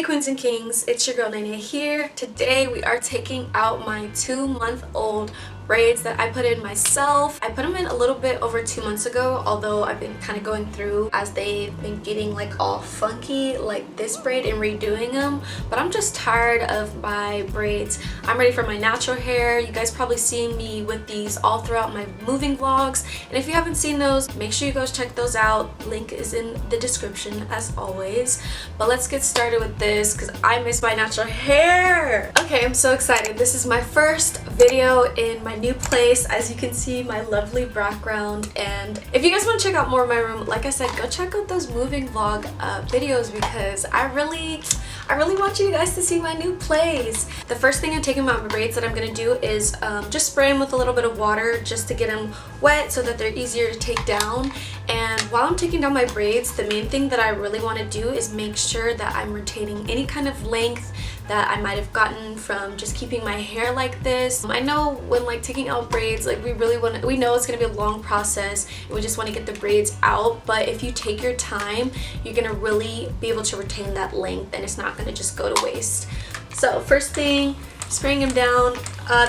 Hey Queens and Kings, it's your girl Nae Nae here. Today we are taking out my 2-month-old braids that I put in myself. I put them in a little bit over 2 months ago, although I've been kind of going through as they've been getting like all funky like this braid and redoing them. But I'm just tired of my braids. I'm ready for my natural hair. You guys probably seen me with these all throughout my moving vlogs, and if you haven't seen those, make sure you go check those out. Link is in the description as always. But let's get started with this because I miss my natural hair. Okay, I'm so excited. This is my first video in my new place. As you can see, my lovely background, and if you guys want to check out more of my room, like I said, go check out those moving vlog videos because I really want you guys to see my new place. The first thing I'm taking out my braids that I'm gonna do is just spray them with a little bit of water just to get them wet so that they're easier to take down. And while I'm taking down my braids, the main thing that I really want to do is make sure that I'm retaining any kind of length that I might have gotten from just keeping my hair like this. I know when like taking out braids, like we know it's gonna be a long process and we just want to get the braids out, but if you take your time, you're gonna really be able to retain that length and it's not gonna just go to waste. So first thing, spraying them down.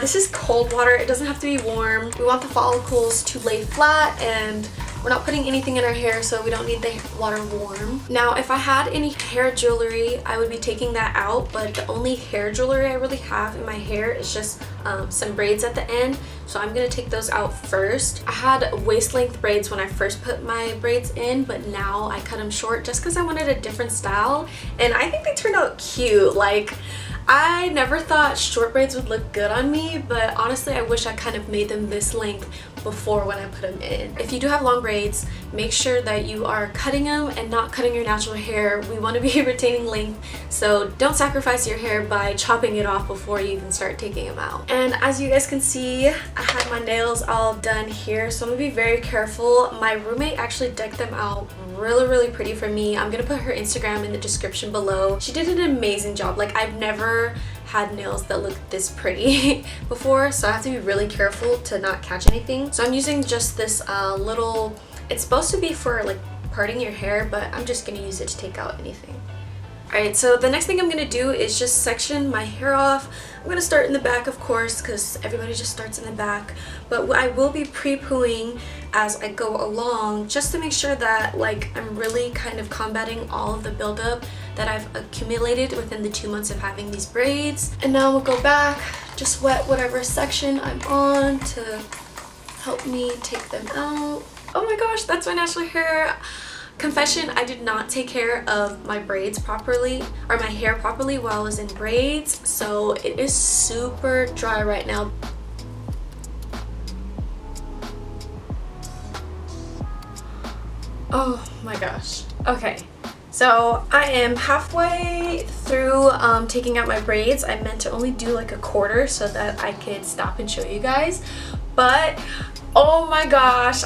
This is cold water, it doesn't have to be warm. We want the follicles to lay flat, and we're not putting anything in our hair, so we don't need the water warm. Now, if I had any hair jewelry, I would be taking that out, but the only hair jewelry I really have in my hair is just some braids at the end, so I'm gonna take those out first. I had waist length braids when I first put my braids in, but now I cut them short just because I wanted a different style, and I think they turned out cute. Like, I never thought short braids would look good on me, but honestly I wish I kind of made them this length before when I put them in. If you do have long braids, make sure that you are cutting them and not cutting your natural hair. We want to be retaining length, so don't sacrifice your hair by chopping it off before you even start taking them out. And as you guys can see, I had my nails all done here, so I'm gonna be very careful. My roommate actually decked them out really pretty for me. I'm gonna put her Instagram in the description below. She did an amazing job. Like, I've never had nails that look this pretty before, so I have to be really careful to not catch anything. So I'm using just this little, it's supposed to be for like parting your hair, but I'm just gonna use it to take out anything. Alright, so the next thing I'm gonna do is just section my hair off. I'm gonna start in the back, of course, because everybody just starts in the back, but I will be pre-pooing as I go along just to make sure that like I'm really kind of combating all of the buildup that I've accumulated within the 2 months of having these braids. And now we'll go back, just wet whatever section I'm on to help me take them out. Oh my gosh, that's my natural hair. Confession, I did not take care of my braids properly, or my hair properly, while I was in braids, so it is super dry right now. Oh my gosh. Okay, so I am halfway through taking out my braids. I meant to only do like a quarter so that I could stop and show you guys, but oh my gosh,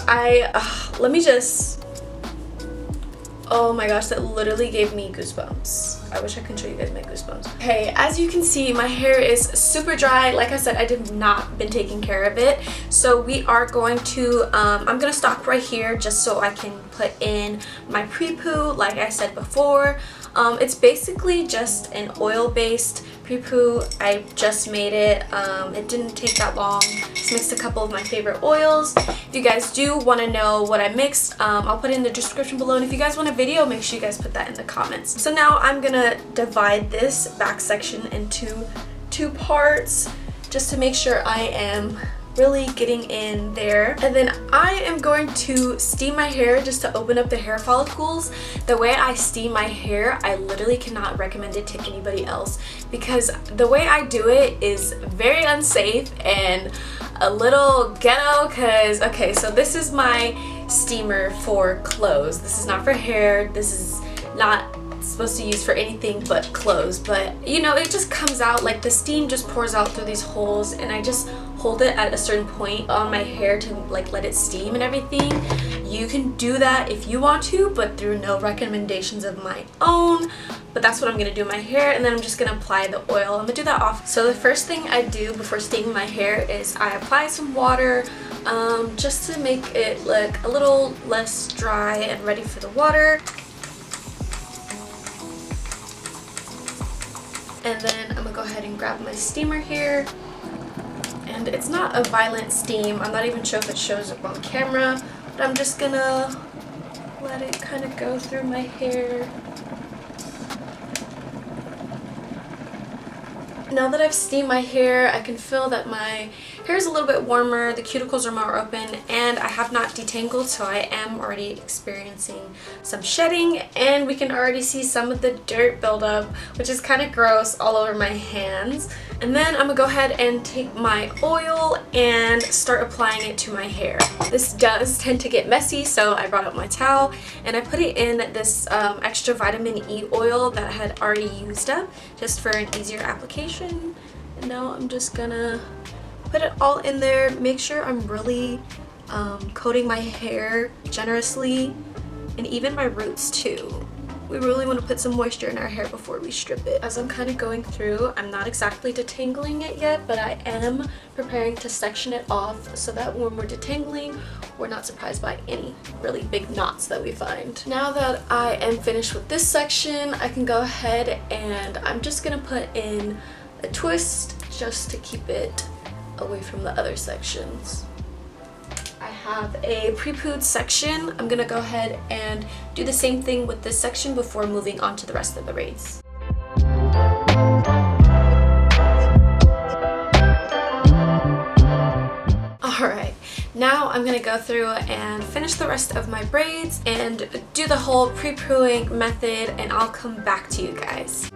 oh my gosh, that literally gave me goosebumps. I wish I could show you guys my goosebumps. Okay, as you can see, my hair is super dry. Like I said, I did not been taking care of it. So we are going to, I'm gonna stop right here just so I can put in my pre-poo, like I said before. It's basically just an oil-based pre-poo. I just made it. It didn't take that long. Just mixed a couple of my favorite oils. If you guys do want to know what I mixed, I'll put it in the description below, and if you guys want a video, make sure you guys put that in the comments. So now I'm gonna divide this back section into 2 parts just to make sure I am really getting in there, and then I am going to steam my hair just to open up the hair follicles. The way I steam my hair, I literally cannot recommend it to anybody else because the way I do it is very unsafe and a little ghetto. Because okay, so this is my steamer for clothes. This is not for hair. This is not supposed to use for anything but clothes, but you know, it just comes out like the steam just pours out through these holes, and I just hold it at a certain point on my hair to like let it steam and everything. You can do that if you want to, but through no recommendations of my own. But that's what I'm gonna do in my hair, and then I'm just gonna apply the oil. I'm gonna do that off. So the first thing I do before steaming my hair is I apply some water just to make it look a little less dry and ready for the water. And then I'm gonna go ahead and grab my steamer here. And it's not a violent steam. I'm not even sure if it shows up on camera, but I'm just gonna let it kind of go through my hair. Now that I've steamed my hair, I can feel that my hair is a little bit warmer, the cuticles are more open, and I have not detangled, so I am already experiencing some shedding, and we can already see some of the dirt buildup, which is kind of gross, all over my hands. And then I'm gonna go ahead and take my oil and start applying it to my hair. This does tend to get messy, so I brought up my towel and I put it in this extra vitamin E oil that I had already used up just for an easier application. And now I'm just gonna put it all in there, make sure I'm really coating my hair generously, and even my roots too. We really want to put some moisture in our hair before we strip it. As I'm kind of going through, I'm not exactly detangling it yet, but I am preparing to section it off so that when we're detangling, we're not surprised by any really big knots that we find. Now that I am finished with this section, I can go ahead and I'm just gonna put in a twist just to keep it away from the other sections. I have a pre-pooed section. I'm gonna go ahead and do the same thing with this section before moving on to the rest of the braids. Alright, now I'm gonna go through and finish the rest of my braids and do the whole pre-pooing method, and I'll come back to you guys.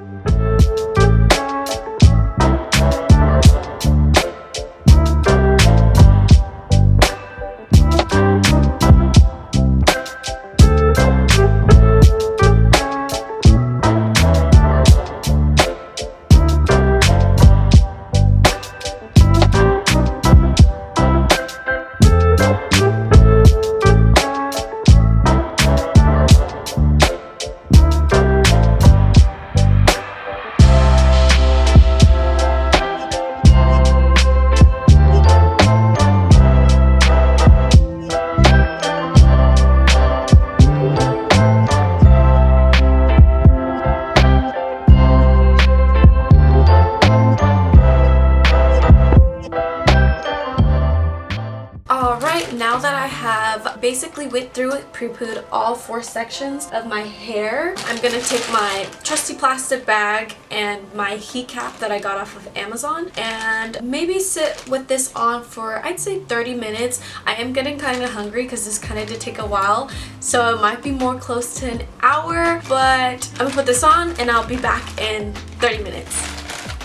Now that I have basically went through it, pre-pooed all 4 sections of my hair, I'm gonna take my trusty plastic bag and my heat cap that I got off of Amazon and maybe sit with this on for, I'd say, 30 minutes. I am getting kind of hungry because this kind of did take a while, so it might be more close to an hour, but I'm gonna put this on and I'll be back in 30 minutes,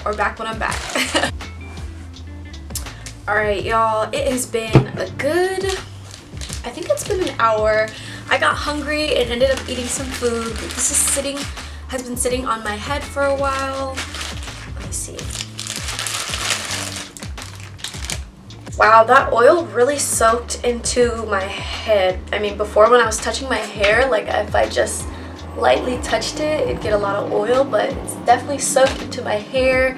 or back when I'm back. Alright y'all, it has been a good, I think it's been an hour. I got hungry and ended up eating some food. This has been sitting on my head for a while. Let me see. Wow, that oil really soaked into my head. I mean, before when I was touching my hair, like if I just lightly touched it, it'd get a lot of oil, but it's definitely soaked into my hair.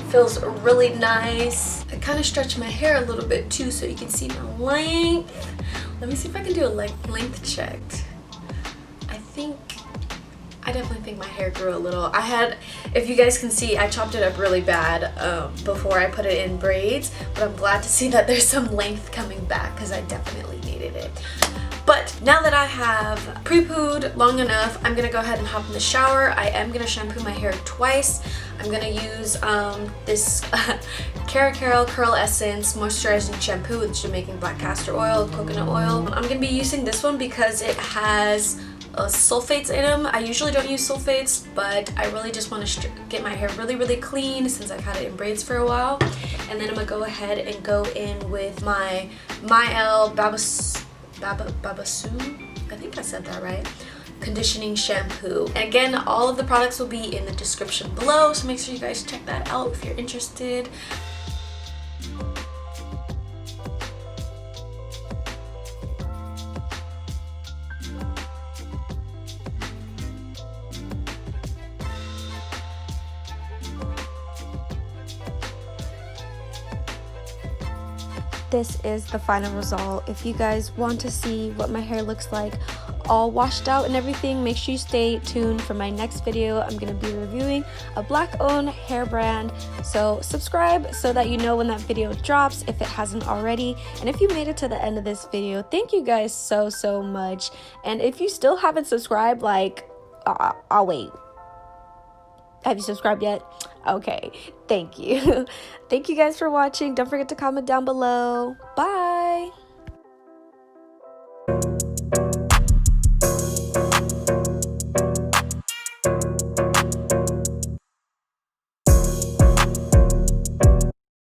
Feels really nice. I kind of stretched my hair a little bit too so you can see my length. Let me see if I can do a length check. I definitely think my hair grew a little. If you guys can see, I chopped it up really bad before I put it in braids, but I'm glad to see that there's some length coming back because I definitely needed it. But now that I have pre-pooed long enough, I'm gonna go ahead and hop in the shower. I am gonna shampoo my hair twice. I'm gonna use this Carol Curl Essence Moisturizing Shampoo with Jamaican Black Castor Oil, Coconut Oil. I'm gonna be using this one because it has sulfates in them. I usually don't use sulfates, but I really just want to get my hair really clean since I've had it in braids for a while. And then I'm gonna go ahead and go in with my Babasu, I think I said that right, conditioning shampoo. And again, all of the products will be in the description below, so make sure you guys check that out if you're interested. This is the final result. If you guys want to see what my hair looks like all washed out and everything, make sure you stay tuned for my next video. I'm going to be reviewing a black-owned hair brand, so subscribe so that you know when that video drops if it hasn't already. And if you made it to the end of this video, thank you guys so much. And if you still haven't subscribed, like, I'll wait. Have you subscribed yet? Okay, thank you. Thank you guys for watching. Don't forget to comment down below. Bye.